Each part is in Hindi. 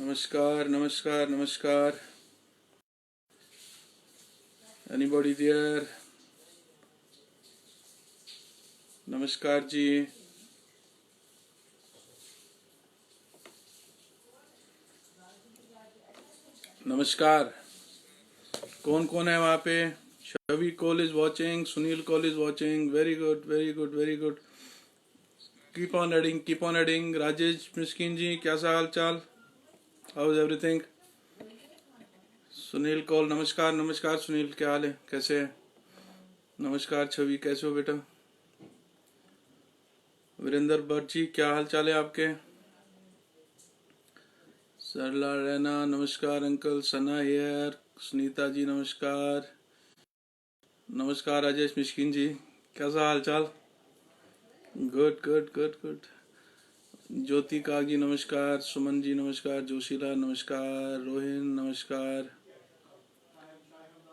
नमस्कार नमस्कार नमस्कार. Anybody there? नमस्कार जी. नमस्कार. कौन कौन है वहाँ पे? Shavi Kaul is watching, Sunil Kaul is watching. Very good very good very good. Keep on adding, keep on adding. Rajesh Miskin ji, कैसा हाल चाल? How is everything? Sunil Kaul, नमस्कार नमस्कार सुनील, क्या हाल है, कैसे है? नमस्कार छवि, कैसे हो बेटा? वीरेंद्र भट्ट जी, क्या हाल चाल है आपके? सरला रैना, नमस्कार अंकल. सना हेयर. सुनीता जी नमस्कार. नमस्कार राजेश मिस्किन जी, कैसा हाल चाल? Good good good good. Jyoti Kaag ji नमस्कार. सुमन जी नमस्कार. जोशीला नमस्कार. रोहिन नमस्कार.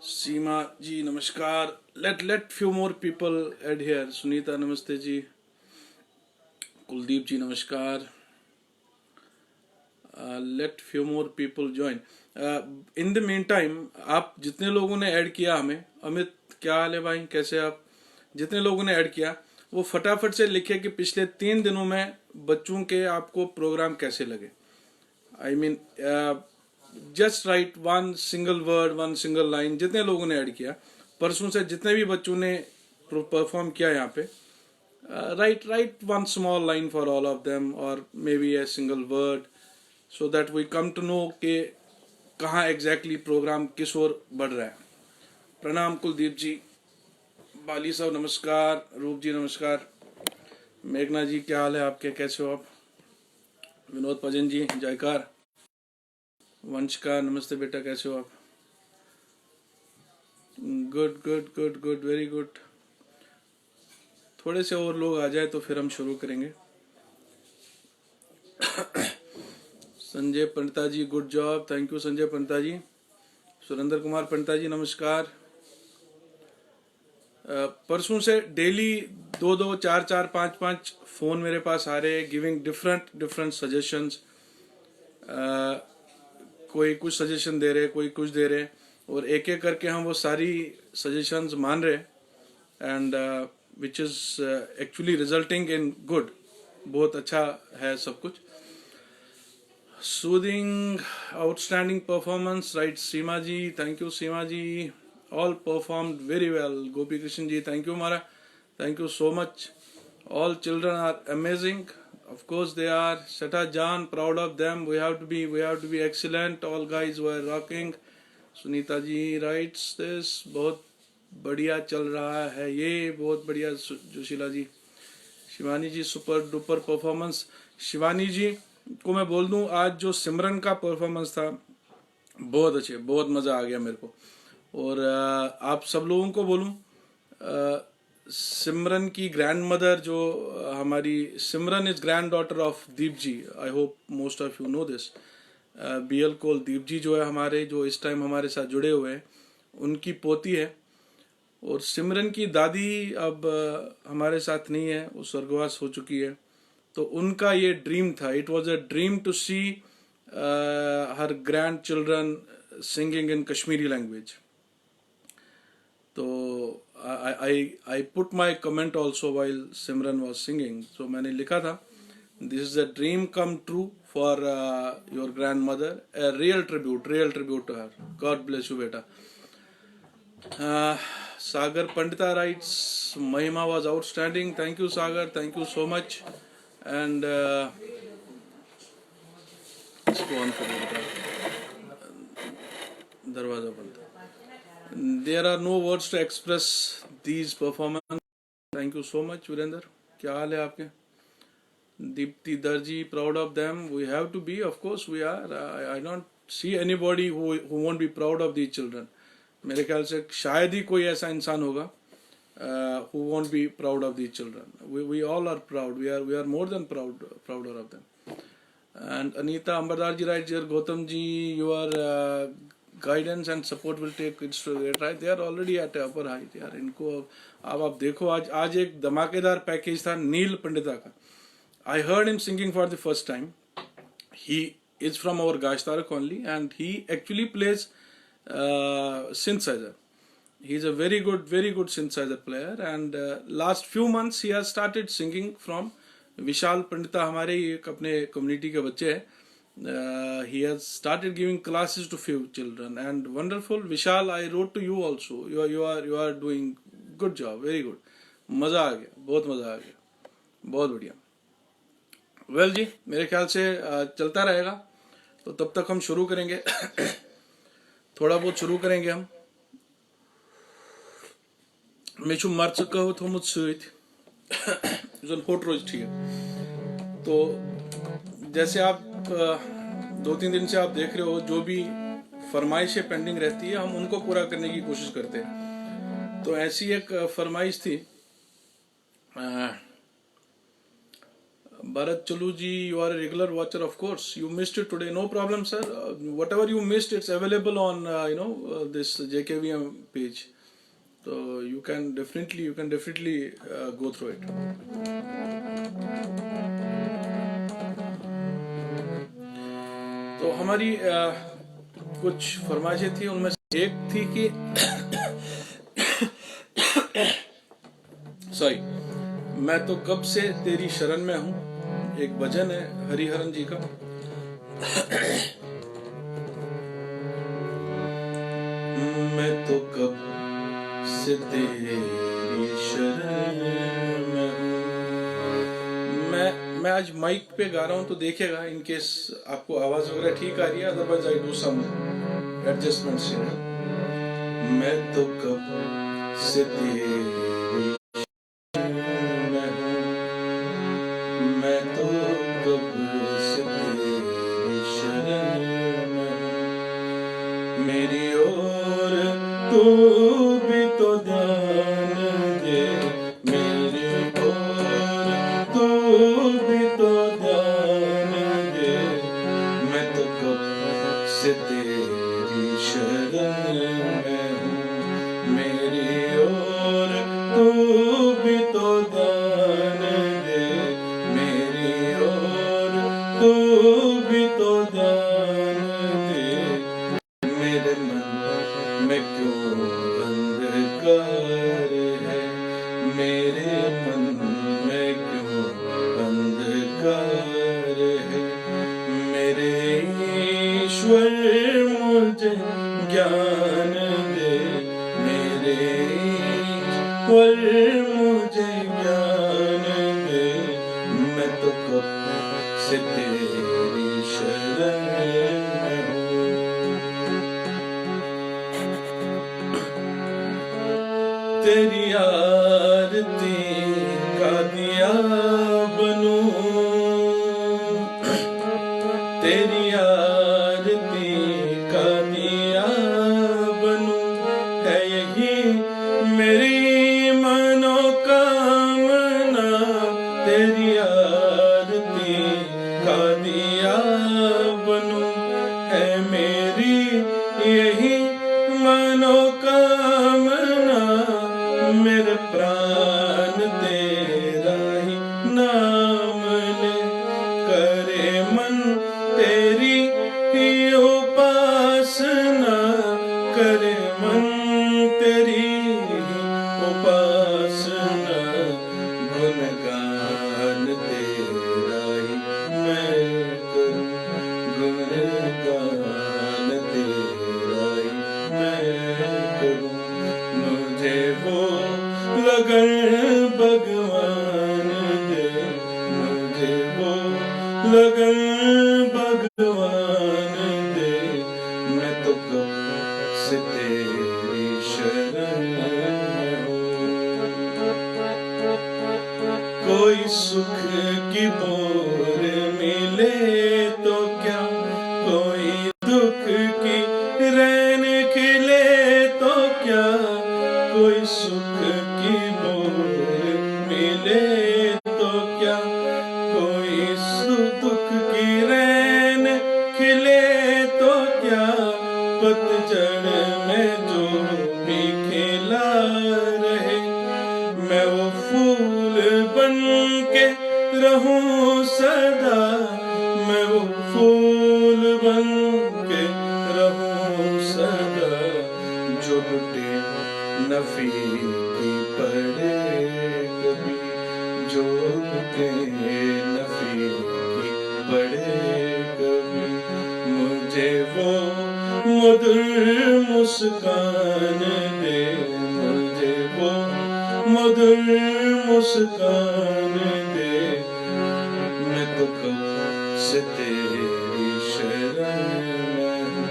सीमा जी नमस्कार. Let few more people add here. Sunita नमस्ते जी. कुलदीप जी नमस्कार. Let few more people join. In the mean time आप जितने लोगों ने ऐड किया हमें, अमित क्या हाल है भाई, कैसे आप? जितने लोगों ने ऐड किया वो फटाफट से लिखे कि पिछले 3 दिनों में बच्चों के आपको प्रोग्राम कैसे लगे. I mean just right one single word, one single line. जितने लोगों ने ऐड किया परसों से, जितने भी बच्चों ने परफॉर्म किया यहाँ पे, right one small line for all of them और maybe a single word, so that we come to know कि कहाँ एग्जैक्टली प्रोग्राम किस ओर बढ़ रहा है. प्रणाम कुलदीप जी. बाली साहब नमस्कार. रूप जी नमस्कार. मेघना जी क्या हाल है आपके, कैसे हो आप? विनोद भजन जी जयकार. वंशिका नमस्ते बेटा, कैसे हो आप? Good good good good, very good. थोड़े से और लोग आ जाए तो फिर हम शुरू करेंगे. Sanjay Pandita ji, good job, thank you Sanjay Pandita ji. Surendra Kumar Pandita ji नमस्कार. परसों से डेली 2-2, 4-4, 5-5 फोन मेरे पास आ रहे हैं, गिविंग डिफरेंट सजेशंस. कोई कुछ सजेशन दे रहे, कोई कुछ दे रहे, और एक एक करके हम वो सारी सजेशंस मान रहे, and which is actually resulting in good. बहुत अच्छा है सब कुछ. Soothing, outstanding performance, right Seema ji, thank you Seema ji. All performed very well. Gopi Krishnan ji, thank you Mara. Thank you so much. All children are amazing. Of course they are. Sata Jan, proud of them. We have to be excellent. All guys were rocking. Sunita ji writes this. बहुत बढ़िया चल रहा है ये, बहुत बढ़िया. जोशीला जी. शिवानी जी सुपर डुपर परफॉर्मेंस. शिवानी जी को मैं बोल दूं, आज जो सिमरन का परफॉर्मेंस था बहुत अच्छे, बहुत मजा आ गया मेरे को. और आप सब लोगों को बोलूं, सिमरन की ग्रैंड मदर जो हमारी Simran is granddaughter of Deep ji. I hope most of you know this. BL Kaul Deep ji जो है हमारे, जो इस टाइम हमारे साथ जुड़े हुए हैं, उनकी पोती है. और सिमरन की दादी अब हमारे साथ नहीं है, वो स्वर्गवास हो चुकी है. तो उनका ये ड्रीम था, it was a dream to see her grand children singing in Kashmiri language. तो I put my comment also while Simran was singing. So मैंने लिखा था, this is a dream come true for your grandmother, a real tribute to her. God bless you बेटा. Sagar Pandita writes, Mahima was outstanding. Thank you Sagar, thank you so much. And इसको ऑन करो बेटा, दरवाजा बंद. There are no words to express these performances. Thank you so much, Virender. क्या हाल है आपके? दीप्ति दर्जी, proud of them. We have to be, of course we are. I don't see anybody who won't be proud of these children. मेरे ख्याल से शायद ही कोई ऐसा इंसान होगा who won't be proud of these children. We all are proud. We are more than prouder of them. And Anita Ambardar ji writes here, Gautam ji, your guidance and support will take its to great height. They are already at upper height यार. इनको अब आप देखो, आज एक धमाकेदार पैकेज था नील पंडिता का. I heard him singing for the first time. He is from our Gashtarak only, and he actually plays synthesizer. He's a very good synthesizer player, and last few months he has started singing from Vishal Pandita, हमारे एक अपने community के बच्चे हैं. He has started giving classes to few children, and wonderful. Vishal, I wrote to you also. You are doing good job, very good. मजा आ गया, बहुत मजा आ गया, बहुत बढ़िया. वेल जी, मेरे ख्याल से चलता रहेगा, तो तब तक हम शुरू करेंगे. थोड़ा बहुत शुरू करेंगे हम. मैं छु मर्च कहो तो मुझ सुइत जन होट रोज ठीक है. तो जैसे आप 2-3 दिन से आप देख रहे हो, जो भी फरमाइशें पेंडिंग रहती है हम उनको पूरा करने की कोशिश करते हैं. तो ऐसी एक फरमाइश थी, Bharat Chalu ji, you are a regular watcher, of course. You missed it today, no problem, sir. Whatever you missed, it's available on this JKVM page. So you can definitely go through it. तो हमारी कुछ फरमाइशें थी, उनमें से एक थी कि सॉरी, मैं तो कब से तेरी शरण में हूं. एक भजन है हरिहरन जी का. मैं तो कब से तेरी शरण में हूं. मैं आज माइक पे गा रहा हूं, तो देखिएगा इन केस आपको आवाज वगैरह ठीक आ रही है, otherwise I do some adjustments. मैं तो कब से तेरी मेरी ओर तू भी तो ध्यान दे, मेरी ओर तू भी तो ध्यान दे. मैं तो कब से तेरी शरण में हूँ. मेरी ओर तू भी तो ध्यान दे, मेरी ओर तू भी तो ध्यान दे. मेरे मन में क्यों अंधकार है, मेरे मन में क्यों अंधकार है. मेरे ईश्वर मुझे ज्ञान दे, मेरे ईश्वर मुझे ज्ञान दे. मैं तो कब से तेरी शरण में हूँ. तेरी आरती का दिया बनूं, तेरी आरती का दिया बनूं. है यही मेरी मनोकामना, तेरी आरती का दिया बनूं. है मेरी यही मनोकामना. मेरे प्राण तेरा ही नाम ले, करे मन तेरी ही उपासना, करे मन तेरी ही उपासना. गुणगान तेरा ही मैं करूं, गुणगान तेरा ही मैं करूं. मुझे वो लगन भगवान दे, मुझे वो लगन भगवान दे. मैं तो कब से तेरी शरण में हूँ. कोई सुख की बोर मिले तो क्या, कोई दुख की रैन खिले तो क्या. कोई सुख की बोर मिले तो क्या, कोई दुख की रैन खिले तो क्या. पतझड़ में जो भी खिला रहे, मैं वो फूल बन के रहूं सदा. मैं वो फूल नफी की पड़े कभी, जोग के नफी की पड़े कभी, मुझे वो मधुर मुस्कान दे, मुझे वो मधुर मुस्कान दे, मैं तो कब से तेरी शरण में हूँ,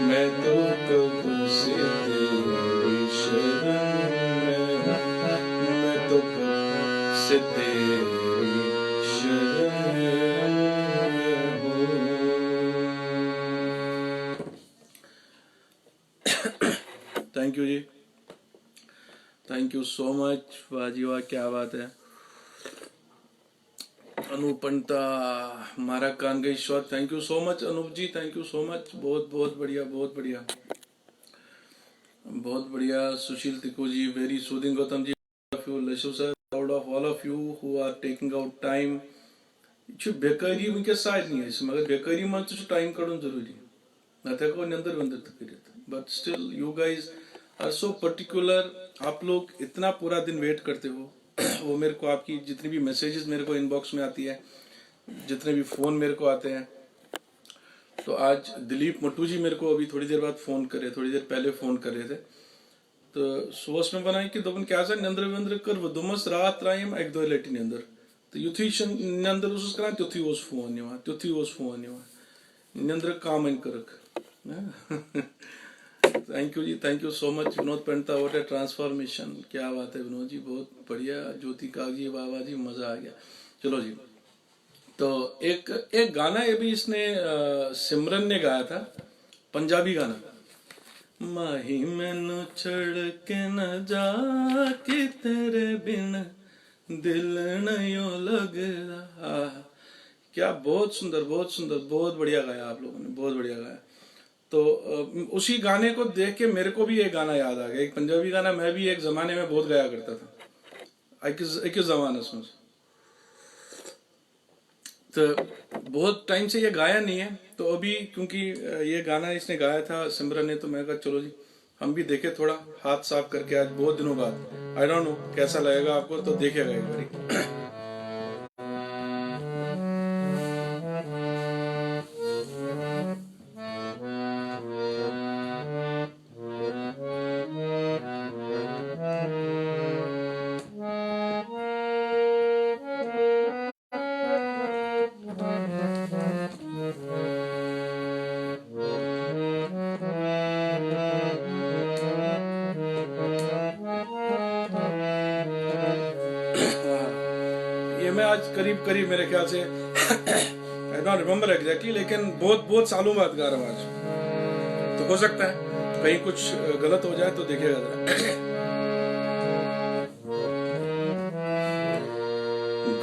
मैं तो कब से तेरी शरण में हूँ, मैं तो कब से तेरी शरण में हूँ। थैंक यू जी, थैंक यू सो मच। वाह जी वाह, क्या बात है। अनूप पंता, हमारा कान गई शॉट, thank you so much Anup ji, thank you so much. बहुत बहुत बढ़िया, बहुत बढ़िया, बहुत बढ़िया। Sushil Tiku ji, very soothing. गौतम जी, लशु sir, proud of all of you who are taking out time. बेकारी वनकस नहीं, मगर बेकारी मज टाइम कड़न जरूरी, नत हेको नंदर वंदर कर, but still you guys are so particular. आप लोग इतना पूरा दिन वेट करते हो वो मेरे को, आपकी जितनी भी मैसेजेस मेरे को इनबॉक्स में आती है, जितने भी फ़ोन मेरे को आते हैं। तो आज दिलीप मट्टू जी मेरे को अभी थोड़ी देर बाद फ़ोन करे, थोड़ी देर पहले फ़ोन कर रहे थे। तो सोच में बनाई कि दोपन क्या नंदर वंदर कर वो दुमस रात रायम एक दो लटि नंदर, तो युथी नंदर करान तुथी फोन निवान, तुथी फोन निवान, नंदर कामन करक। थैंक यू जी, thank you so much Vinod Pandita, what A transformation, क्या बात है विनोद जी, बहुत बढ़िया। ज्योति कागजी, वाह वाह जी, मजा आ गया। चलो जी, तो एक एक गाना ये भी इसने सिमरन ने गाया था, पंजाबी गाना, माही मैनू छड़ के न जा कि तेरे बिन दिल नहीं लगदा। क्या बहुत सुंदर, बहुत सुंदर, बहुत बढ़िया गाया आप लोगों ने, बहुत बढ़िया गाया। तो उसी गाने को देख के मेरे को भी एक गाना याद आ गया, एक पंजाबी गाना मैं भी एक जमाने में बहुत गाया करता था, एक जमाने में। तो बहुत टाइम से ये गाया नहीं है, तो अभी क्योंकि ये गाना इसने गाया था सिमरन ने, तो मैं कहा चलो जी हम भी देखे, थोड़ा हाथ साफ करके आज बहुत दिनों बाद। आई डोंट नो कैसा लगेगा आपको, तो देखेगा एक बारी। ये मैं आज करीब करीब मेरे ख्याल से आई डोंट रिमेम्बर एग्जैक्टली, लेकिन बहुत बहुत सालों बाद गा रहा हूँ आज, तो हो सकता है कहीं कुछ गलत हो जाए तो देखिएगा जरा।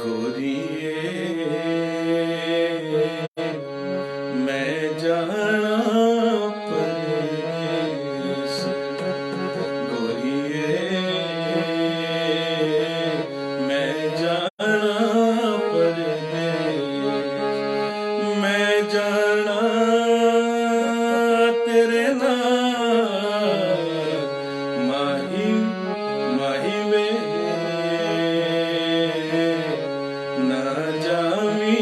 गोरिए मैं जाना परदेस, गोरिए मैं जाना परदेस, मैं जाना तेरे नाल माही माही वे, ना जावी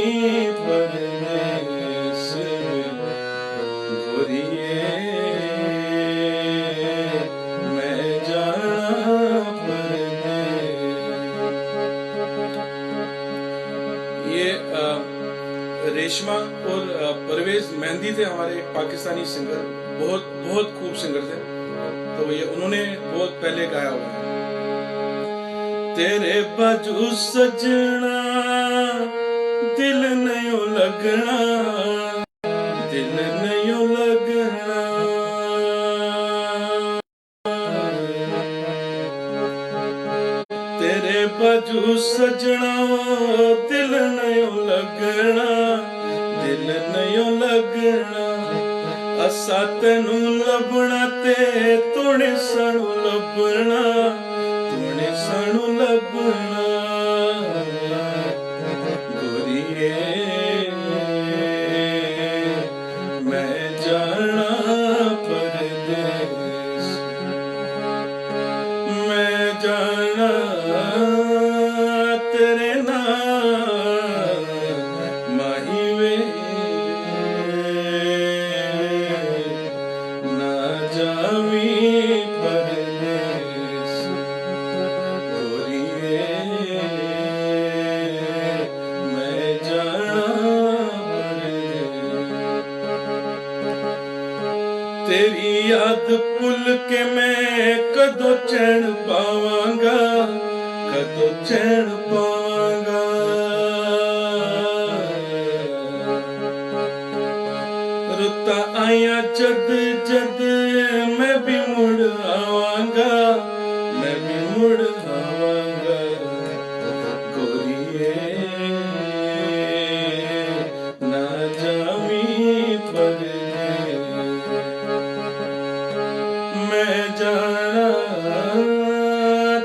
परदेस गोरिए मैं जाना परदेस। ये रेशमा और परवेज मेहंदी थे हमारे पाकिस्तानी सिंगर, बहुत बहुत खूब सिंगर थे। तो ये उन्होंने बहुत पहले गाया हुआ है। तेरे बाजू सजना दिल नहीं लगना, दिल नहीं लगना, तेरे बाजू सजना दिल नहीं लगना, दिल नहीं लगना, असा तेनू लभना ते तूने सानू लभना, तूने सानू लभना गोरिए मैं जाना परदेस। तेरी याद भुल के मैं कदों चैन पावांगा, कदों चैन पावांगा। रुता आया जद जद मैं भी मुड़ आवांगा, मैं भी मुड़ आवांगा। गोरिए ना जामी पर मैं जाना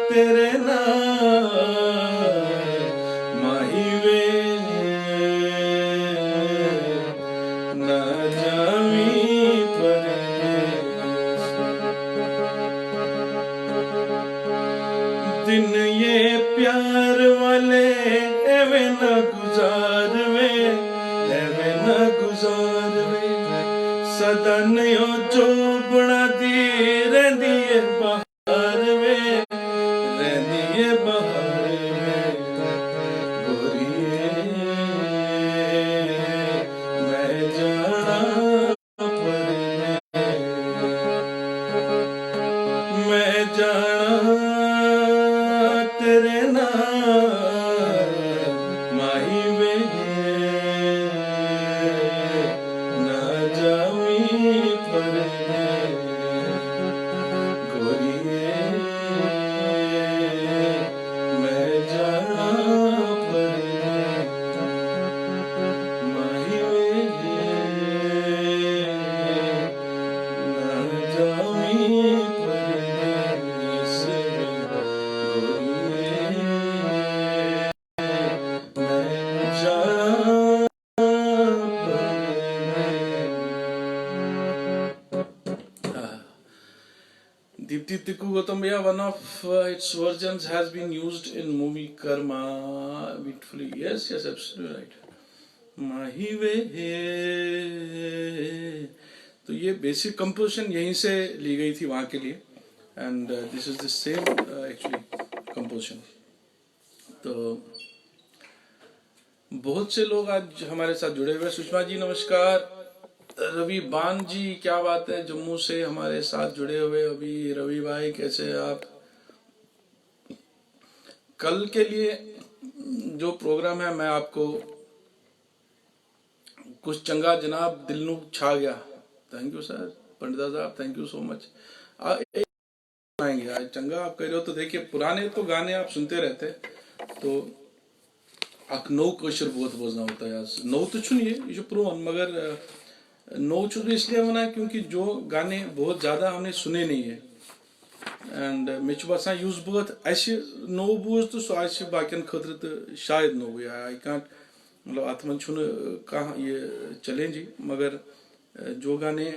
तेरे नाल माही वे ना जामी पर। दिन ये प्यार वाले एवे ना गुजार वे, एवे ना गुजार वे। सदा नयो जो बना दी रहंदी है बहार वे, रहंदी है बहार वे। गोरिए मैं जाना पर मैं जाना तेरे नाल माही वे ना जामी पर। गोरिए मैं जाना पर माही वे ना जामी पर। Deepti Tikku Gautam Bhaiya, one of its versions has been used in movie Karma beautifully. Yes, yes, absolutely right. माही वे तो ये बेसिक कंपोजिशन यहीं से ली गई थी वहाँ के लिए, and this is the same actually composition. तो बहुत से लोग आज हमारे साथ जुड़े हुए। सुषमा जी नमस्कार, रवि बान जी क्या बात है, जम्मू से हमारे साथ जुड़े हुए अभी। रवि भाई कैसे हैं आप? कल के लिए जो प्रोग्राम है मैं आपको कुछ चंगा जनाब दिल नू छा गया। थैंक यू सर पंडिता साहब, थैंक यू सो मच। आएंगे आज चंगा आप कह रहे हो तो देखिए, पुराने तो गाने आप सुनते रहते तो अक नौ कशर बहुत बोझना होता है। आज नौ तो छुनिए ये पुरान, मगर नौ छुन इसलिए मना क्योंकि जो गाने बहुत ज्यादा हमने सुने नहीं है। एंड मे बसान यूज बहुत नो बोझ तो सह बाकियन खतर तो शायद नो आई कांट, मतलब अत मन कह ये चैलेंज ही, मगर जो गाने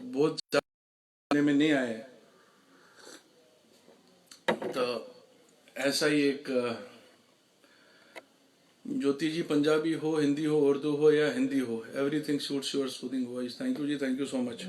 बहुत ज्यादा में नहीं आए तो ऐसा ही एक ज्योति जी पंजाबी हो, हिंदी हो, उर्दू हो या हिंदी हो, everything suits your soothing voice. Thank you जी, thank you so much.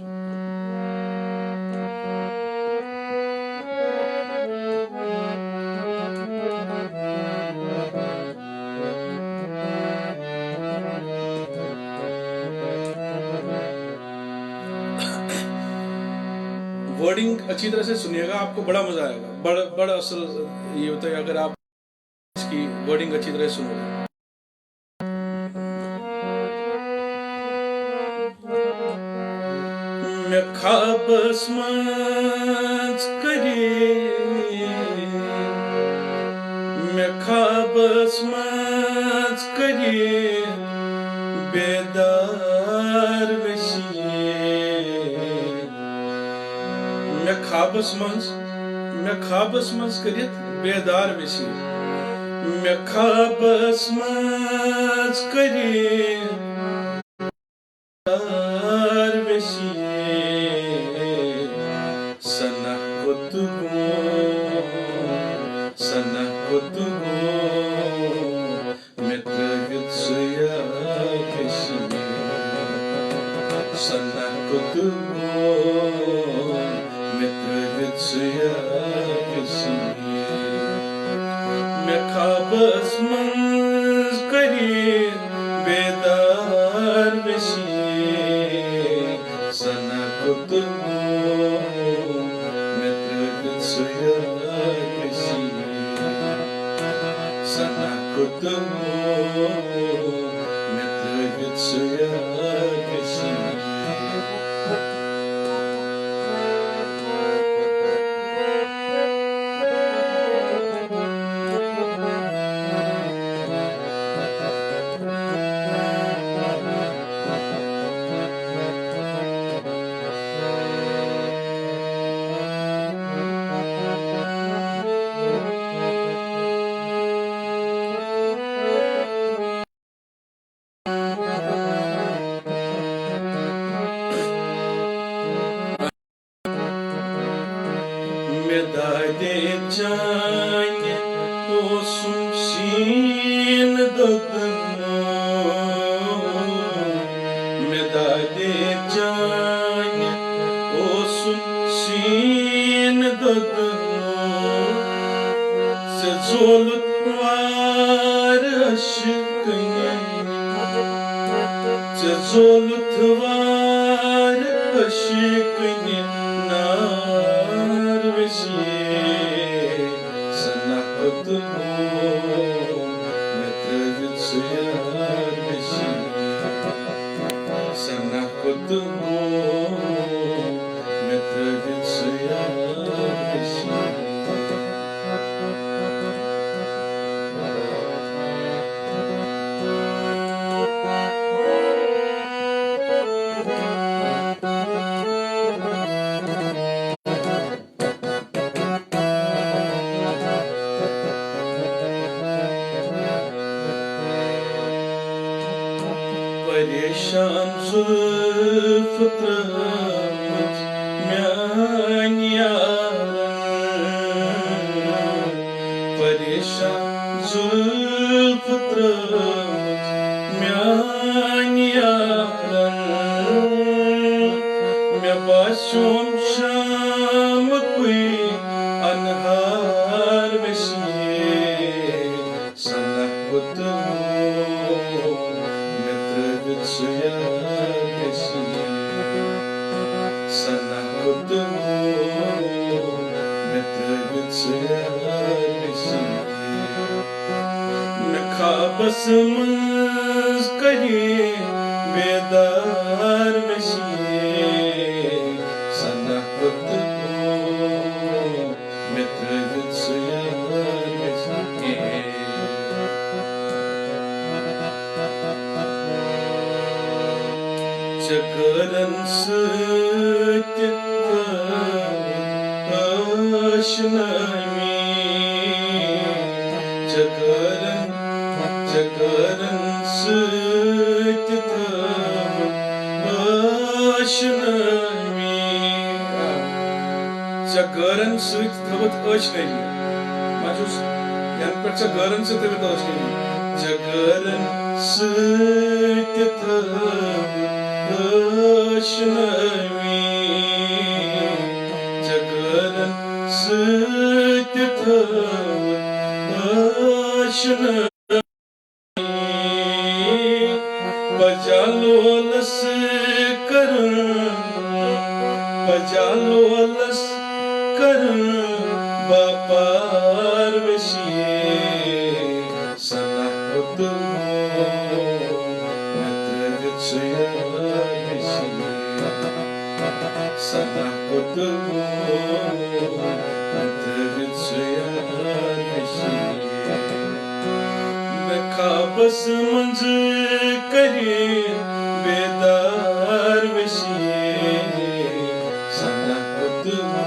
Wording अच्छी तरह से सुनिएगा, आपको बड़ा मजा आएगा। बड़ा असल ये होता है अगर आप इसकी वर्डिंग अच्छी तरह से सुनोगे। मैं ख्वाब आसमांस करे, मैं ख्वाब आसमांस करे बेदार वशिए। मैं ख्वाब आसमांस करित बेदार वशिए। मैं ख्वाब आसमांस करे मैं ख्वाब आसमांस करे बेदार वशिए सना Medade Janye Osum Sin Dodno Medade Janye Osum Sin Dodno Sezolut var aşkına Sezolut var aşkına Nar vesiye Sana kudmu Metravit suyar vesiye Sana kudmu Metravit suyar vesiye Perişan zulf tramız Myan yaran Perişan zulf tramız Myan yaran Me başım şam kuy Anhar vesiye Sana kudmu Suyar vesiye Sana kudmu Metravit suyar vesiye Mekhabasımız kari Bedar vesiye Sana kudmu Metravit suyar vesiye Çakaran sıkıntı aşnami Çakaran sıkıntı aşnami Çakaran sıkıntı aşnami Macus yan per çakaran sıkıntı aşnami Çakaran sıkıntı Aşnami Çakaran sıkıntı aşnami Bajalo las karın Bajalo las karın Bapar vesiye Sana kudmu Metravit suyar Sana kudmu Metravit suyar vesiye Mekhabasımız kari Bedar vesiye Sana kudmu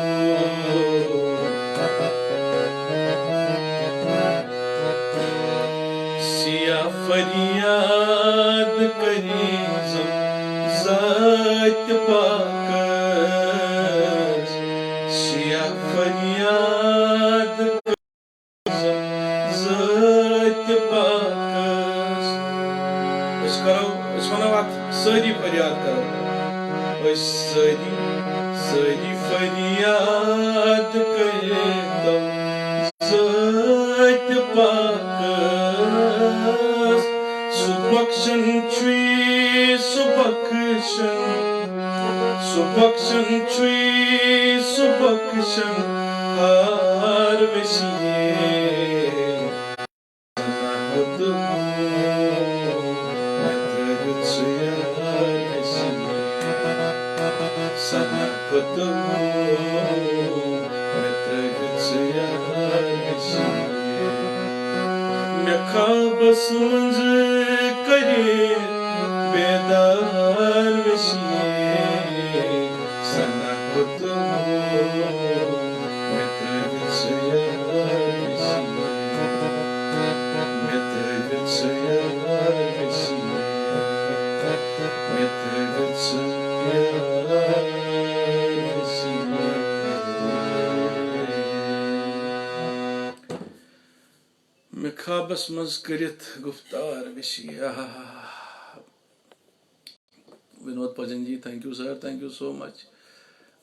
Siyah feryat karizm Zat pakas Siyah feryat karizm Zat pakas Ismana bak Sari feryat karo Sari feryat karizm Zat pakas Subakşan çui Subakşan çui Subakşan har vesiye Sana kudmu Metravit suyar vesiye Sana kudmu Metravit suyar vesiye Mekhabasımız kari Bedar vesiye Sana kudmu Metravit suyar vesiye Metravit suyar vesiye Metravit suyar vesiye आपस मज करित गुफ्तार विशी। Vinod Bhajan ji, thank you sir, thank you so much.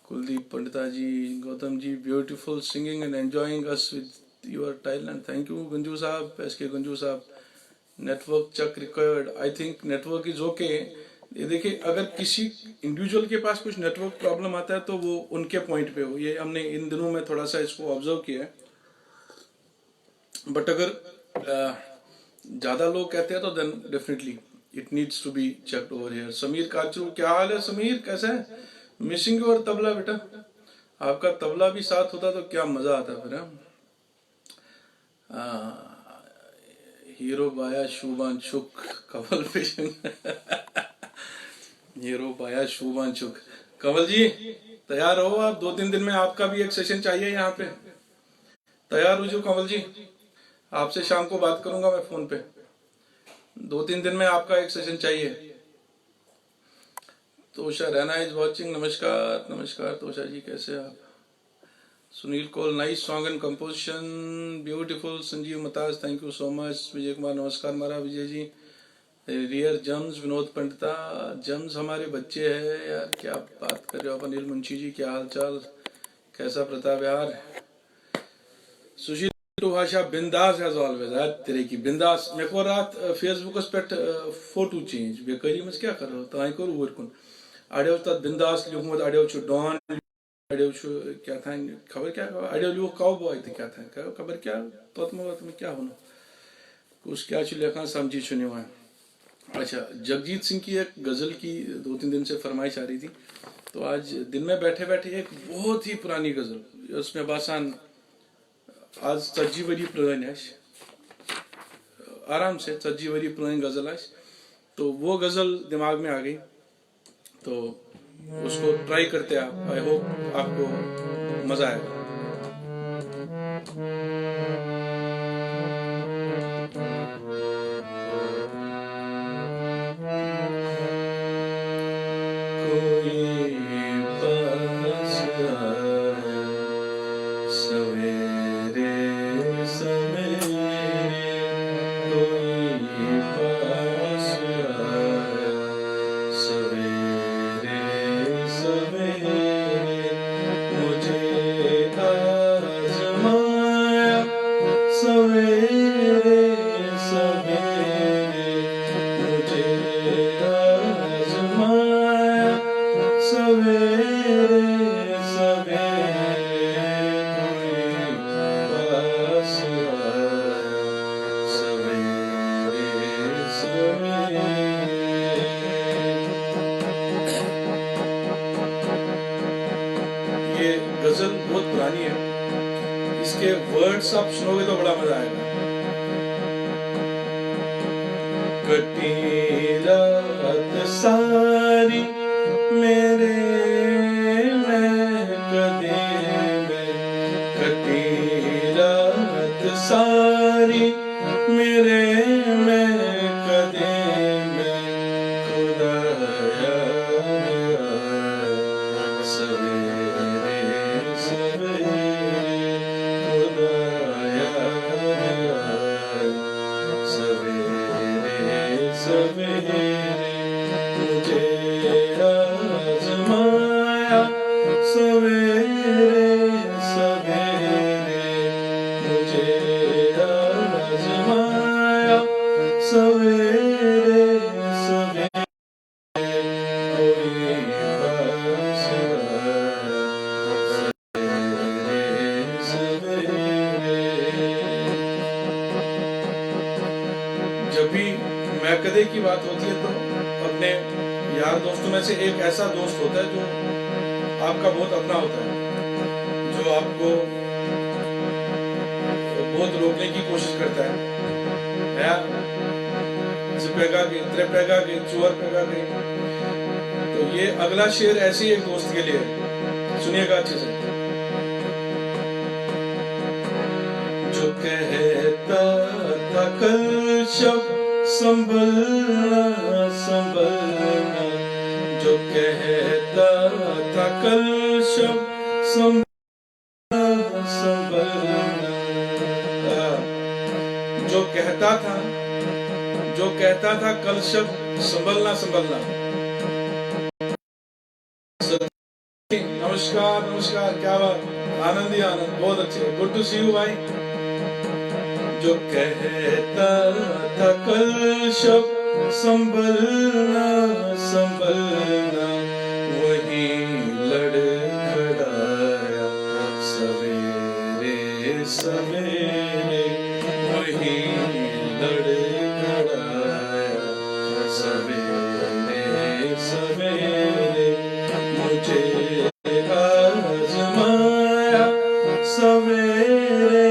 Kuldeep Pandita ji, Gautam ji, beautiful singing and enjoying us with your talent. Thank you Ganju साहब, एसके गंजू साहब। Network check required, I think network is okay. ये देखिए, अगर किसी इंडिविजुअल के पास कुछ नेटवर्क प्रॉब्लम आता है तो वो उनके पॉइंट पे हो, ये हमने इन दिनों में थोड़ा सा इसको ऑब्जर्व किया है। बट अगर ज्यादा लोग कहते हैं तो then definitely it needs to be checked over here. Sameer Kachru, क्या हाल है समीर, कैसा है? Missing you. और तबला बेटा, आपका तबला भी साथ होता तो क्या मजा आता फिर। हीरो बाया शुभांशुक कवल पेशंग हीरो बाया शुभांशुक। कवल जी तैयार हो आप? 2-3 दिन में आपका भी एक सेशन चाहिए यहाँ पे। तैयार हो जो कवल जी, आपसे शाम को बात करूंगा मैं फोन पे। 2-3 दिन में आपका एक सेशन चाहिए। तोषा रैना इज वॉचिंग, नमस्कार नमस्कार तोषा जी, कैसे आप? Sunil Kaul, nice song and composition, beautiful. Sanjeev Mataj, thank you so much. Vijay Kumar, नमस्कार मारा विजय जी। रियर जम्स, विनोद पंडिता, जम्स हमारे बच्चे हैं यार, क्या बात कर रहे हो आप? अनिल मुंशी जी, क्या हाल चाल, कैसा प्रताप यार? सुशील भाषा, बिंदास एज ऑलवेज। यार तेरे की बिंदास। मेरे को रात फेसबुक पे फोटो चेंज बेकारी में क्या कर रहे हो ताई कर ऊर कुन अड़ो तक बिंदास लिखुमत, अड़ो डॉन, अड़ो क्या था खबर, क्या अड़ो लिख काउ बॉय तो क्या था खबर, क्या तोत में क्या होना कुछ, क्या लेखा समझी चुने हुआ। अच्छा, जगजीत सिंह की एक गजल की 2-3 दिन से फरमाइश आ रही थी, तो आज दिन में बैठे बैठे एक बहुत ही पुरानी गजल, उसमें बासान आज 40 वरी पुरानी आराम से 40 वरी पुरानी गजल है, तो वो गजल दिमाग में आ गई, तो उसको ट्राई करते हैं आप। आई होप आपको मजा आएगा। गजल बहुत पुरानी है, इसके वर्ड्स आप सुनोगे तो बड़ा मजा आएगा। कटी रात सारी मेरे में कदे में, कटी रात सारी मेरे में कदे में, खुदाया सवेरे सवेरे, खुदाया सवेरे सवेरे, मुझे आजमाया सवेरे सवेरे, मुझे आजमाया सवेरे सवेरे, कोई पास जब भी मैकदे की बात होती है तो अपने यार दोस्तों में से एक ऐसा दोस्त होता है जो आपका बहुत अपना होता है, जो आपको बहुत रोकने की कोशिश करता है यार, पैगा के त्रे पैगा के चोर पैगा के। तो ये अगला शेर ऐसे ही एक दोस्त के लिए, सुनिएगा अच्छे से। जो कहता था कल शब संभलना संभलना, जो कहता था कल शब संभलना संभलना, जो कहता कहता था कल शब्द संभलना संभलना। नमस्कार नमस्कार, क्या बात, आनंद ही आनंद, बहुत अच्छे, गुड टू सी यू भाई। जो कहता था कल शब्द संभलना संभलना, वही लड़खड़ाया सवेरे सवेरे, वही लड़खड़ाया सवेरे सवेरे, मुझे आजमाया सवेरे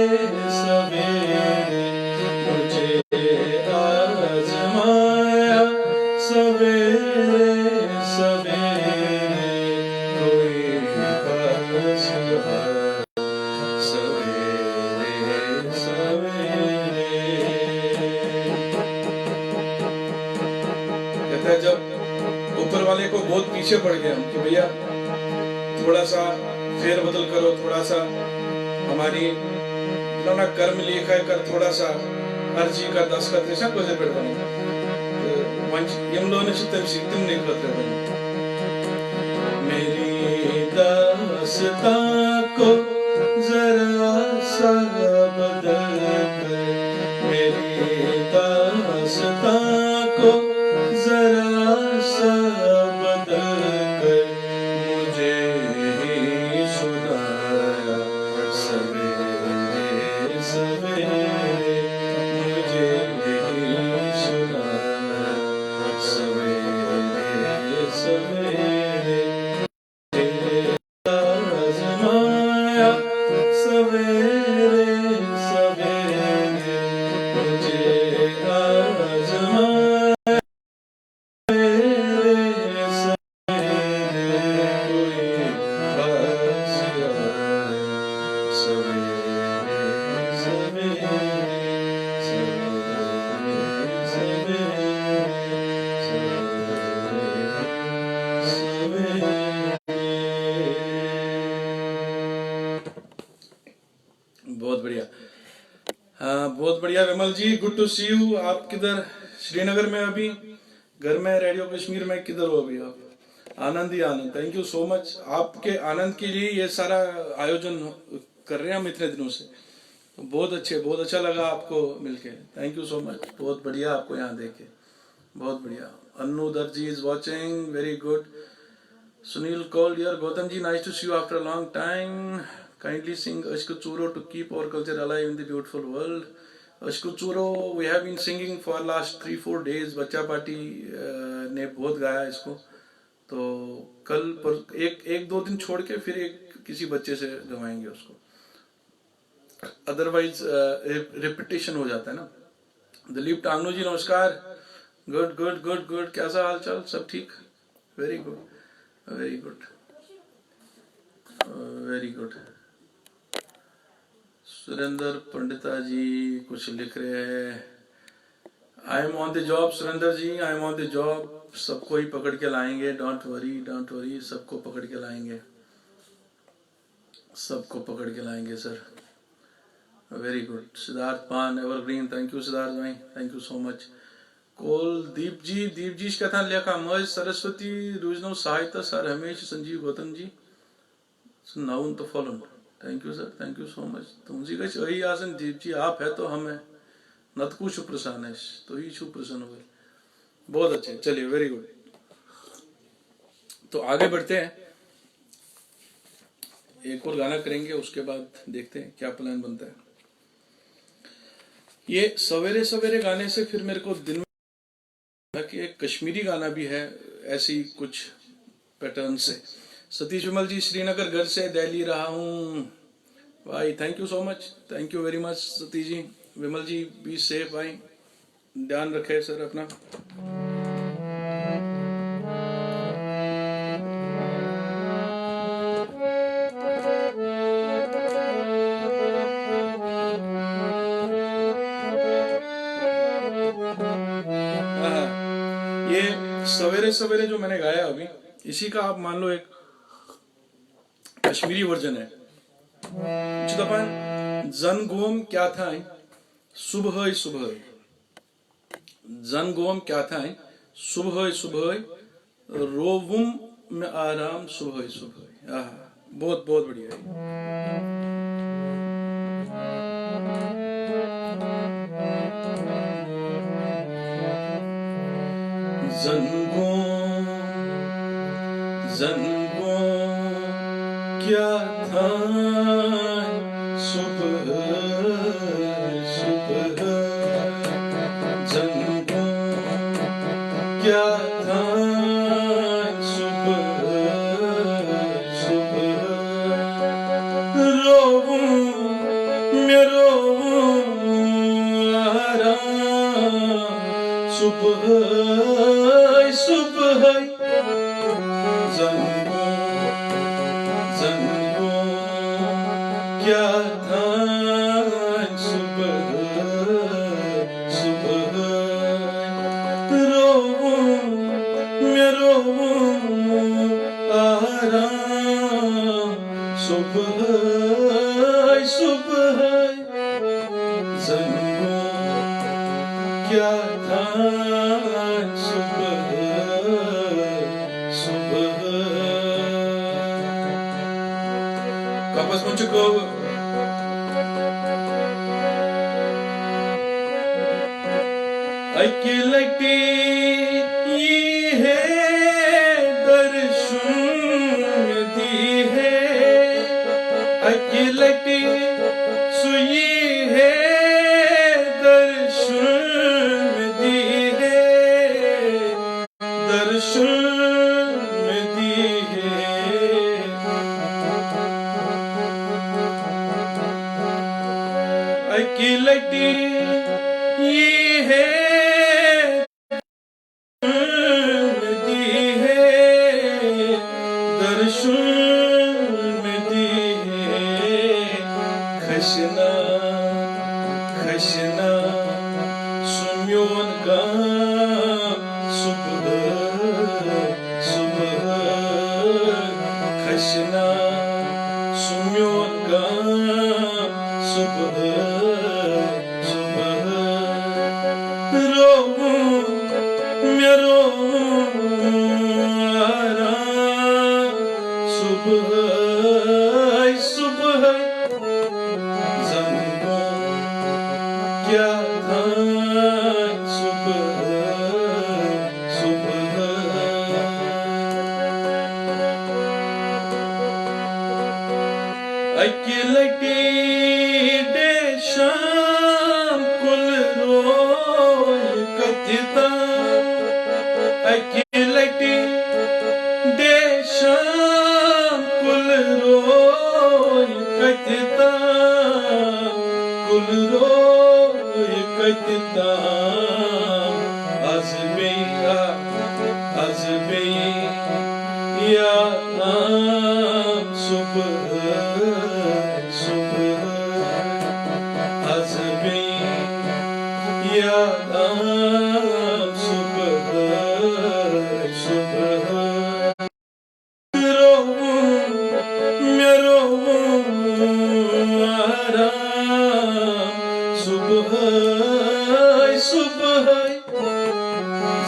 सवेरे, मुझे आजमाया सवेरे सवेरे, कोई पास आया सवेरे सवेरे। कहता है जब ऊपर वाले को बहुत पीछे पड़ गए हम कि भैया थोड़ा सा फेर बदल करो, थोड़ा सा हमारी ना कर्म लेखा कर, थोड़ा सा अर्जी का दस्तखत ऐसा कैसे पेड़ बनो यमलो ने चित्तम सिद्धम नहीं करते बनो। मेरी दास्ता को जरा सा बदल कर, मेरी दास्ता को जरा सा बदल कर, मुझे ही सुनाया सवेरे सवेरे, मुझे ही सुनाया सवेरे सवेरे, मुझे आजमाया सवेरे सवेरे, मुझे आजमाया बहुत बढ़िया। हाँ बहुत बढ़िया विमल जी, गुड टू सी यू। आप किधर, श्रीनगर में अभी, घर में, रेडियो कश्मीर में, किधर हो अभी आप? आनंद ही आनंद, थैंक यू सो मच। आपके आनंद के लिए ये सारा आयोजन कर रहे हैं हम इतने दिनों से, तो बहुत अच्छे, बहुत अच्छा लगा आपको मिलके, थैंक यू सो मच। बहुत बढ़िया आपको यहाँ देख के, बहुत बढ़िया। Annu Darji is watching, very good. Sunil Kaul, dear Gautam ji, nice to see you after a long time. Kindly sing Ashku Churo to keep our culture alive in the beautiful world. Ashku Churo we have been singing for last 3-4 days. बच्चा पार्टी ने बहुत गाया इसको, तो कल पर एक दो दिन छोड़ के फिर किसी बच्चे से गवाएंगे उसको, अदरवाइज रिपीटेशन हो जाता है ना। दिलीप टांगनू जी नमस्कार, गुड गुड गुड गुड, कैसा हाल चाल, सब ठीक? Very good very good very good. Surendra Pandita ji कुछ लिख रहे हैं, I am on the job. Surendra ji I am on the job, सबको ही पकड़ के लाएंगे, डोंट वरी, सबको पकड़ के लाएंगे, सबको पकड़ के लाएंगे सर। Very good. सिद्धार्थ पान एवरग्रीन, थैंक यू सिद्धार्थ भाई, thank you so much. Kaul Deep ji कथा लेखा मज सरस्वती रुजनो सहायता सर हमेश संजीव गौतम जी नाउन तो फॉलोन, thank you sir, thank you so much. तुमजी का वही आसन दीप जी, आप है तो हम है, नतकु सुप्रसन्न तो ही सुप्रसन्न हुए, बहुत अच्छे। चलिए वेरी गुड, तो आगे बढ़ते हैं, एक और गाना करेंगे, उसके बाद देखते हैं क्या प्लान बनता है। ये सवेरे सवेरे गाने से फिर मेरे को दिन में कि एक कश्मीरी गाना भी है ऐसी कुछ पैटर्न से। सतीश विमल जी श्रीनगर घर से दिल्ली रहा हूँ भाई, thank you so much, thank you very much Satish ji. Vimal ji be safe भाई, ध्यान रखे सर अपना। ये सवेरे सवेरे जो मैंने गाया अभी, इसी का आप मान लो एक कश्मीरी वर्जन है। जन गोम क्या था सुबह सुबह, जन गोम क्या था, सुबह सुबह रोवुम में आराम सुबह सुबह। बहुत बहुत बढ़िया है। जन गोम क्या था, सुबह सुबह जन गोम क्या था, सुबह सुबह रोऊं मैं रोऊं आराम सुबह सुबह जन गोम क्या था, सुबह सुबह रोऊं मैं रोऊं आराम सुबह सुबह जन गोम क्या था, सुबह सुबह। Kapas mo cukup. अकेलटी ये है दर्शन दी है, अकेलटी सुई है दर्शन दी है, दर्शन दी है। अकेलटी ये है दी है, दर्शन दी है। खशना खशना सुम्योन गाम सुबह सुबह खशना सुम्योन गाम सुबह सुबह रोऊं मैं रोऊं आराम सुबह सुबह जन गोम क्या था, सुबह सुबह अकेलटी शाम कुल रोय कथिता, अकेलटी दे शाम कुल रोय कथिता, कुल रोय कथिता। अजबे या नाम सुबह सुबह अजबे या नाम सुबह सुबह रोऊं मैं रोऊं आराम सुबह सुबह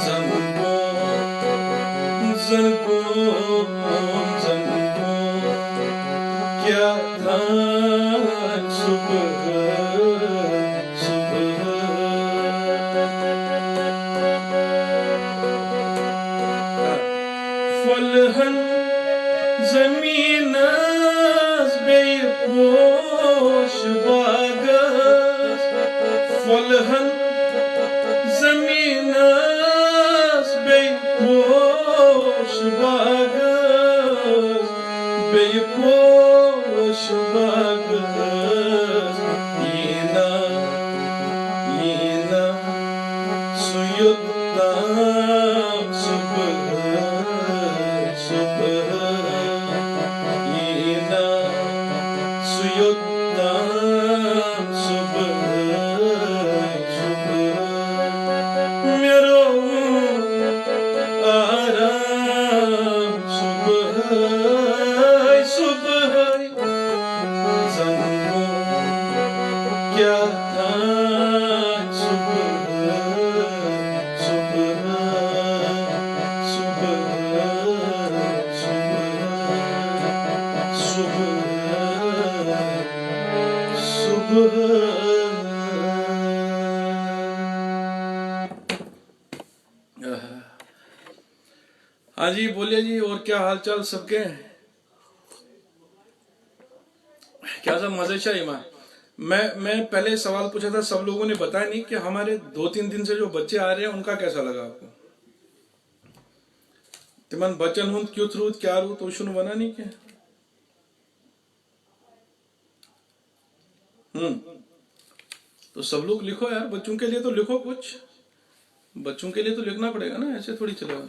जन गोम क्या था, सुबह सुबह फलहन जमीनस बेय पोश बागस, फलहन जमीनस बेय पोश बागस, बेय पोश बागस। yina suyuttam subh subh yina suyuttam subh subh mero aram subh subh zango kya tha subh हाँ जी बोलिए जी, और क्या हाल चाल सबके? क्या सब मजे चाहिए माँ? मैं पहले सवाल पूछा था, सब लोगों ने बताया नहीं कि हमारे 2-3 दिन से जो बच्चे आ रहे हैं उनका कैसा लगा आपको? तिमन बच्चन हूं क्यों थ्रू क्या रू तो शुरू बना नहीं क्या? हम्म। तो सब लोग लिखो यार, बच्चों के लिए तो लिखो कुछ। बच्चों के लिए तो लिखना पड़ेगा ना, ऐसे थोड़ी चलेगा।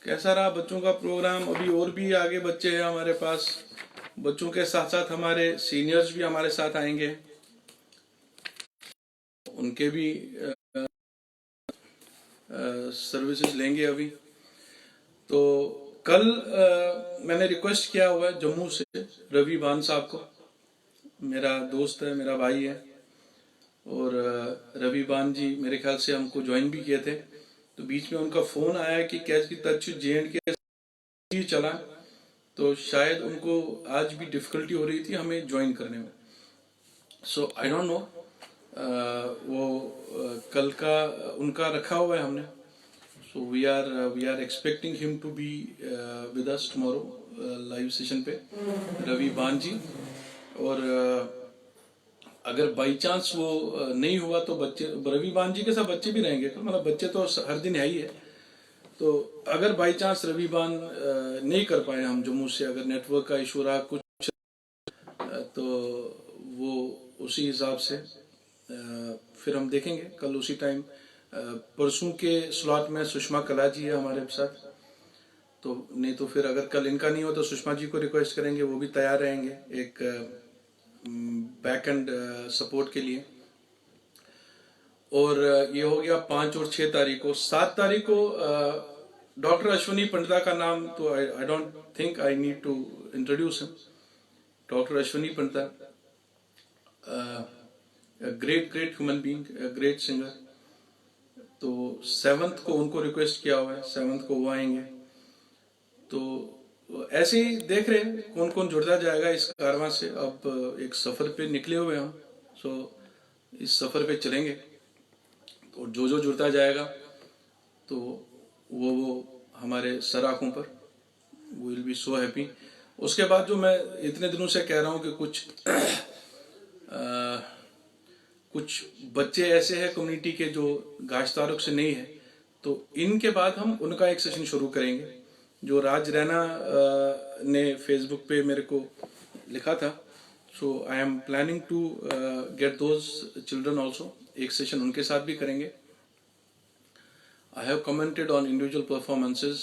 कैसा रहा बच्चों का प्रोग्राम? अभी और भी आगे बच्चे हैं हमारे पास। बच्चों के साथ साथ हमारे सीनियर्स भी हमारे साथ आएंगे, उनके भी सर्विसेज लेंगे अभी। तो कल मैंने रिक्वेस्ट किया हुआ है जम्मू से रवि बान साहब को। मेरा दोस्त है, मेरा भाई है। और रवि बान जी मेरे ख्याल से हमको ज्वाइन भी किए थे। तो बीच में उनका फोन आया कि कैच की टच JNK के चला, तो शायद उनको आज भी डिफिकल्टी हो रही थी हमें ज्वाइन करने में। सो आई डोंट नो, वो कल का उनका रखा हुआ है हमने। So we are expecting him to be with us tomorrow live session पे, रवि बान जी। और अगर बाई चांस वो नहीं हुआ तो बच्चे रवि बान जी के साथ बच्चे भी रहेंगे, मतलब बच्चे तो हर दिन है ही है। तो अगर बाई चांस रवि बान नहीं कर पाए हम जम्मू से, अगर नेटवर्क का इशू रहा कुछ, तो वो उसी हिसाब से फिर हम देखेंगे कल उसी टाइम। परसों के स्लॉट में सुषमा कला जी है हमारे साथ। तो नहीं तो फिर अगर कल इनका नहीं हो तो सुषमा जी को रिक्वेस्ट करेंगे, वो भी तैयार रहेंगे एक बैक एंड सपोर्ट के लिए। और ये हो गया 5 और 6 तारीख को। 7 तारीख को डॉक्टर अश्विनी पंडिता का नाम तो I don't think I need to introduce him. Doctor Ashwini Pandita, great great human being, great singer. तो 7th को उनको रिक्वेस्ट किया हुआ है, 7th को वो आएंगे। तो ऐसे ही देख रहे हैं कौन कौन जुड़ता जाएगा इस कारवां से। अब एक सफर पे निकले हुए हम, सो इस सफर पे चलेंगे। तो जो जो जुड़ता जाएगा तो वो हमारे सर आंखों पर, विल बी सो हैप्पी। उसके बाद जो मैं इतने दिनों से कह रहा हूँ कि कुछ बच्चे ऐसे हैं कम्युनिटी के जो गाश तारुक से नहीं है, तो इनके बाद हम उनका एक सेशन शुरू करेंगे। जो राज रैना ने फेसबुक पे मेरे को लिखा था, so I am planning to get those children also. एक सेशन उनके साथ भी करेंगे। I have commented on individual performances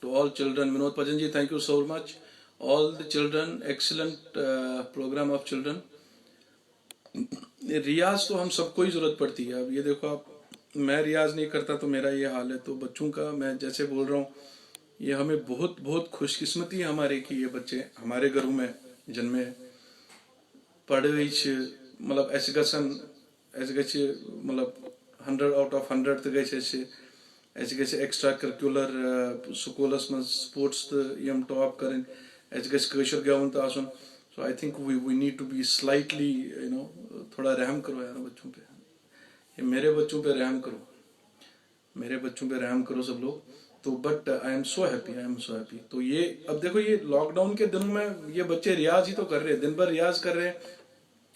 to all children. Vinod Pajanji, thank you so much. All the children, excellent program of children. रियाज तो हम सबको ही जरूरत पड़ती है। अब ये देखो आप, मैं रियाज नहीं करता तो मेरा ये हाल है। तो बच्चों का मैं जैसे बोल रहा हूँ, ये हमें बहुत बहुत खुशकिस्मती है हमारे कि ये बच्चे हमारे घरों में जन्मे। पढ़ मतलब ऐसे मतलब 100 out of 100 तो ऐसे एक्स्ट्रा करिकुलर स्कूलस में स्पोर्ट्स तो यम टॉप करें, ऐसे गेवन तो आसन। So I think we need to be slightly थोड़ा रहम करो यार बच्चों पे। ये मेरे बच्चों पे रहम करो, मेरे बच्चों पे रहम करो सब लोग। तो but I am so happy, I am so happy. तो ये अब देखो, ये लॉकडाउन के दिनों में ये बच्चे रियाज ही तो कर रहे हैं, दिन भर रियाज कर रहे हैं।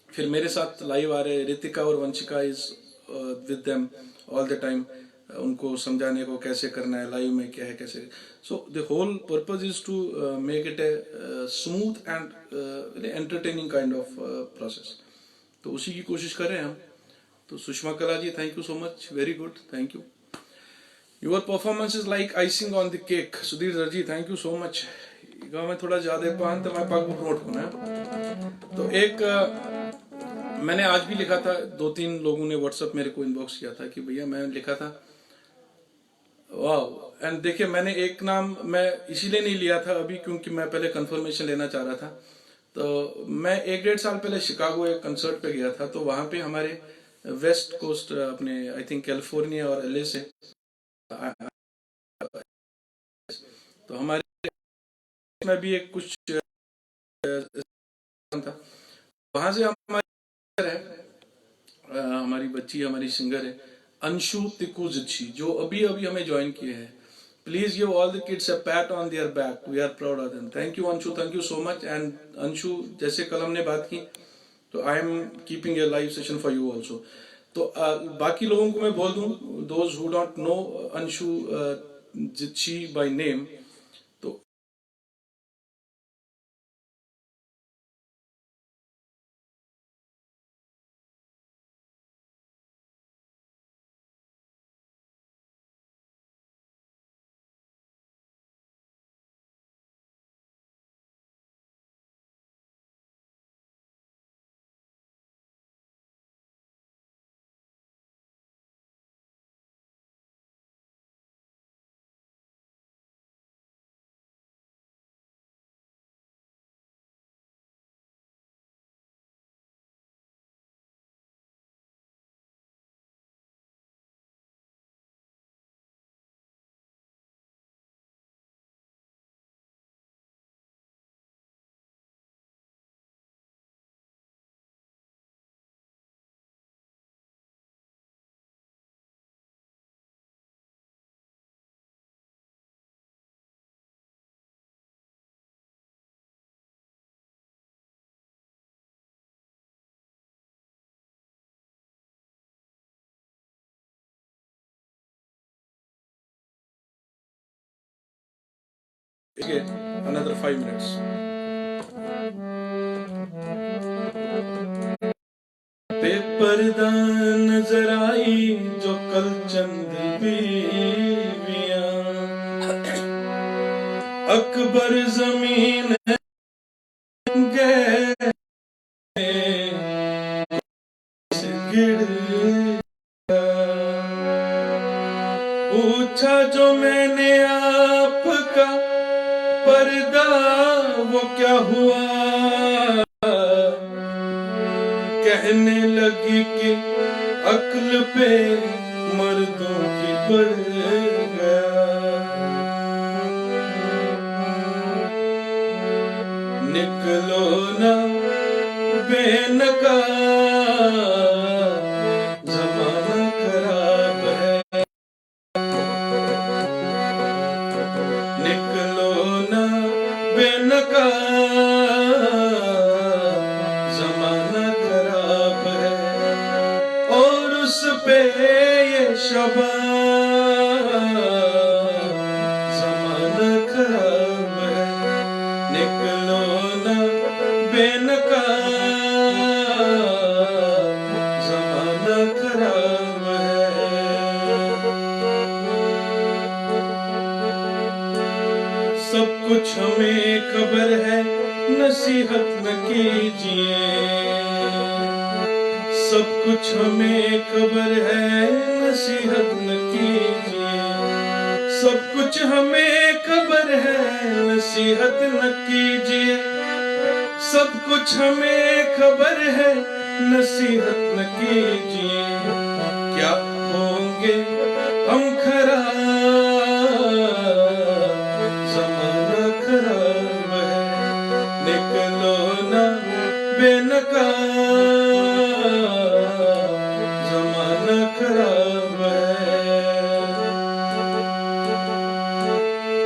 फिर मेरे साथ लाइव आ रहे हैं, रितिका और Vanshika is with them all the time. उनको समझाने को कैसे करना है, लाइव में क्या है कैसे। So the whole purpose is to make it a smooth and entertaining kind of process. तो उसी की कोशिश कर रहे हैं हम। तो Sushma Kala ji, thank you so much, very good, thank you. Your performance is like icing on the cake. Sudhir sir ji, thank you so much. में थोड़ा ज्यादा पान तो मैं पाक नोट होना है। तो एक मैंने आज भी लिखा था, 2-3 लोगों ने व्हाट्सएप मेरे को इनबॉक्स किया था कि भैया मैं लिखा था, वाह। एंड देखिए, मैंने एक नाम मैं इसीलिए नहीं लिया था अभी क्योंकि मैं पहले कंफर्मेशन लेना चाह रहा था। तो मैं 1-1.5 साल पहले शिकागो एक कंसर्ट पे गया था। तो वहां पे हमारे वेस्ट कोस्ट, अपने आई थिंक कैलिफोर्निया और LA से, तो हमारे में भी एक कुछ था। वहां से हमारी है, हमारी बच्ची हमारी सिंगर है, अंशु तिकुजिची जो अभी अभी हमें ज्वाइन किए हैं. Please give all the kids a pat on their back. We are proud of them. Thank you Anshu, thank you so much. And Anshu, जैसे कल हमने बात की, तो I am keeping a live session for you also. तो बाकी लोगों को मैं बोल दूं, those who don't know Anshu Jitchi by name, तो again another 5 minutes. बेपर्दा नजर आई जो कल चंद बीवियां, अकबर जमीन गए गिर पूछा जो मैंने आपका पर्दा वो क्या हुआ, कहने लगी कि अक्ल पे मर्दों की बढ़ गया, निकलो ना बेनका जमाना खराब है, निकलो ना बेनका जमाना खराब है, और उस पे ये शबा जमाना खराब है, निकलो ना बेनका जमाना खराब है। सब कुछ हमें खबर है, नसीहत न कीजिए, सब कुछ हमें खबर है, नसीहत न कीजिए, सब कुछ हमें खबर है, नसीहत न कीजिए, सब कुछ हमें खबर है, नसीहत न कीजिए, क्या होंगे हम खराब, जमाना खराब है, निकलो ना बेनका जमाना खराब है।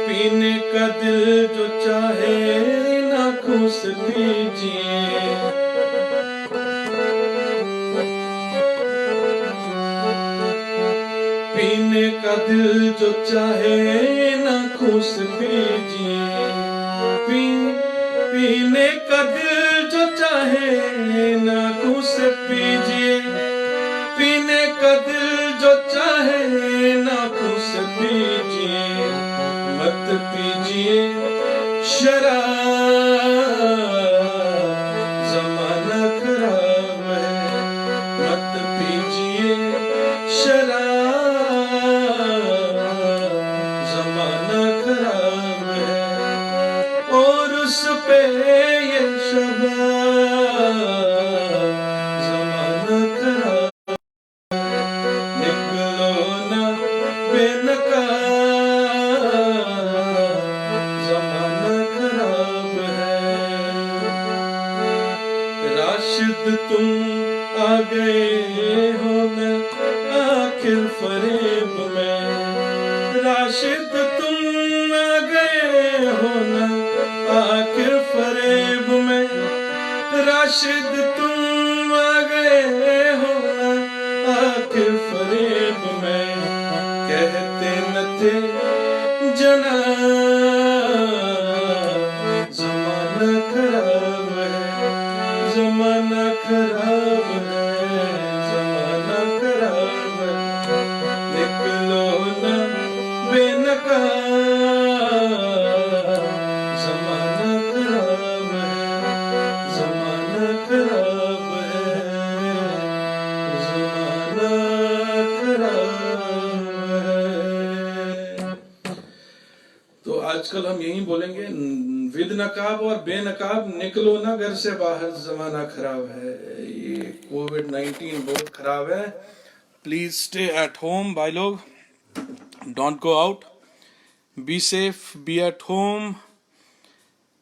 पीने का दिल जो चाहे नाखून से पीजिए, पीने का दिल जो चाहे नाखून से पीजिए, पीने का दिल जो चाहे नाखून से पीजिए, पीने का दिल जो चाहे नाखून से पीजिए, मत पीजिए शराब जमाना खराब है, मत पीजिए शराब जमाना खराब है, और उस पे ये शबा जमाना खराब, निकलो ना बेनका जमाना खराब है। राशिद तुम आ गए हो न आखिर राशिद तुम आ गए हो आखिर फरेब में, कहते न थे जना जमाना खराब है, जमाना खराब है, जमाना खराब है, निकलो न बेनकाब, जमाना खराब है, जमाना खराब है, जमाना खराब है। तो आजकल हम यही बोलेंगे, विद नकाब और बेनकाब निकलो ना घर से बाहर, जमाना खराब है। ये कोविड-19 बहुत खराब है। प्लीज स्टे एट होम भाई लोग, don't go out, be safe, be at home.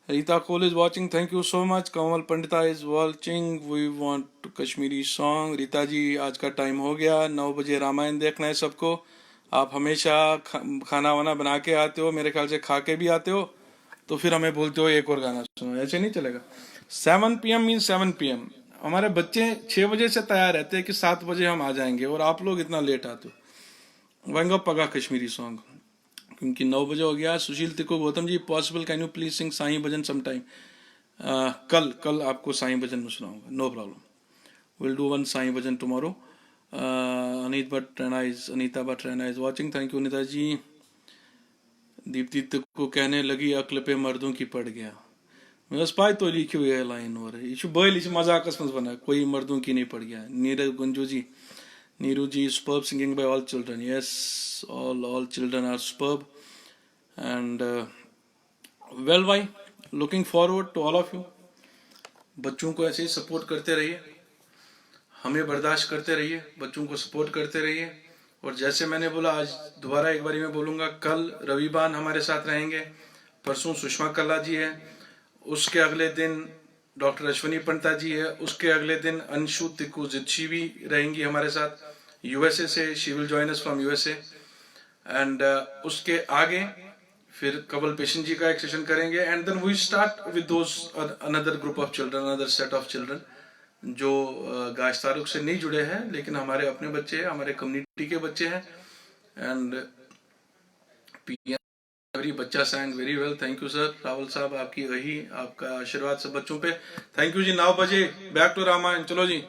Rita Cole is watching, thank you so much. Kamal Pandita is watching, we want Kashmiri song. Rita ji आज का टाइम हो गया, 9 बजे रामायण देखना है सबको। आप हमेशा खाना वाना बना के आते हो, मेरे ख्याल से खा के भी आते हो, तो फिर हमें बोलते हो एक और गाना सुनो, ऐसे नहीं चलेगा। 7 PM मीन 7 PM। हमारे बच्चे 6 बजे से तैयार रहते हैं कि 7 बजे हम आ जाएंगे, और आप लोग इतना लेट आते हो। वंगा पगा कश्मीरी सॉन्ग, क्योंकि 9 बजे हो गया। सुशील तिको Gautam ji, possible can you please sing Sai bhajan sometime. कल आपको साईं भजन में सुनाऊंगा, no problem, will do one Sai bhajan tomorrow. Anita Bhatt Raina is watching, thank you Anita ji. Dipti को कहने लगी अक्ल पे मर्दों की पड़ गया, बस पाई तो लिखी हुई है लाइन, और ये बल मजाक मज बना, कोई मर्दों की नहीं पड़ गया। नीरज गुंजू जी, नीरू जी, superb singing by all children, yes, all children are superb, and well, why looking forward to all of you। बच्चों को ऐसे ही सपोर्ट करते रहिए, हमें बर्दाश्त करते रहिए, बच्चों को सपोर्ट करते रहिए। और जैसे मैंने बोला, आज दोबारा एक बारी मैं बोलूँगा, कल रविबान हमारे साथ रहेंगे, परसों सुषमा कल्ला जी है, उसके अगले दिन डॉक्टर अश्विनी पंडिता जी है, उसके अगले दिन अंशु तिक्कू जित्शी भी रहेंगी हमारे साथ यूएसए से, she will join us from USA. And उसके आगे फिर कमल पेशन जी का एक सेशन करेंगे, and then we start with those another group of children, another set of children जो गाश तारुक से नहीं जुड़े हैं, लेकिन हमारे अपने बच्चे हैं, हमारे कम्युनिटी के बच्चे हैं। एंड एवरी बच्चा सैंग very well, thank you sir. Rahul साहब, आपकी वही आपका आशीर्वाद सब बच्चों पे, थैंक यू जी। 9 बजे बैक टू रामायण, चलो जी,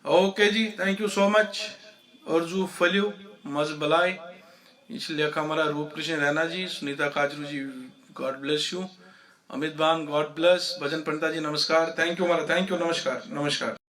ओके जी, थैंक यू सो मच। अर्जू फल्यू मज बलाई, इसलिए हमारा Roop Krishna Raina ji, Sunita Kachru ji, God bless you. Amit बान, गॉड ब्लेस। भजन पंडिता जी, नमस्कार, थैंक यू हमारा, थैंक यू, नमस्कार नमस्कार।